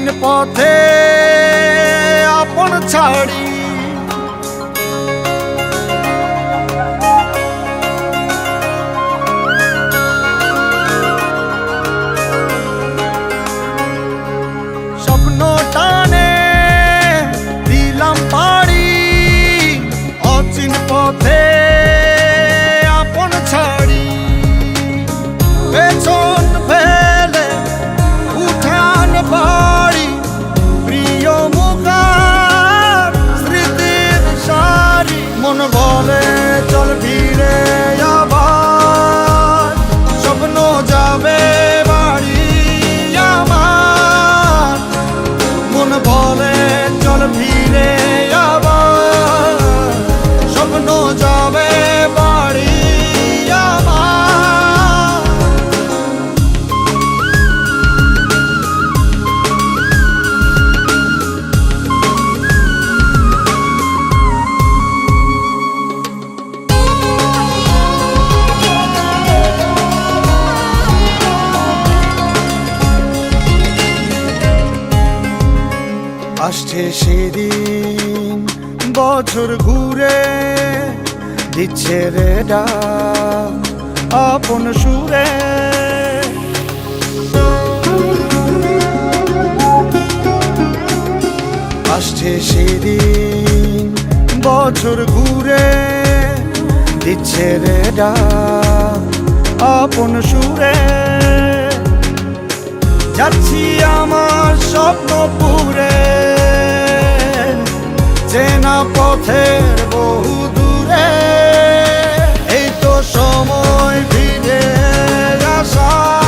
অচিন পথে আপন ছাড়ি স্বপ্ন টানে দিলাম পাড়ি অচিন পথে আপন ছাড়ি পেছন ফেলে উঠান বাড়ি প্রিয় মুখার স্মৃতির সারি মন বলে চল ফিরে আবার স্বপ্ন যাবে বাড়ি আমার মন বলে চল ফিরে আবার স্বপ্ন যাবে বাড়ি আমার আসছে সেদিন বছর ঘুরে দিচ্ছে রে ডাক আপন সুরে আসছে সেদিন বছর ঘুরে দিচ্ছে রে ডাক আপন সুরে যাচ্ছি আমার স্বপ্ন পুরে চেনা পথে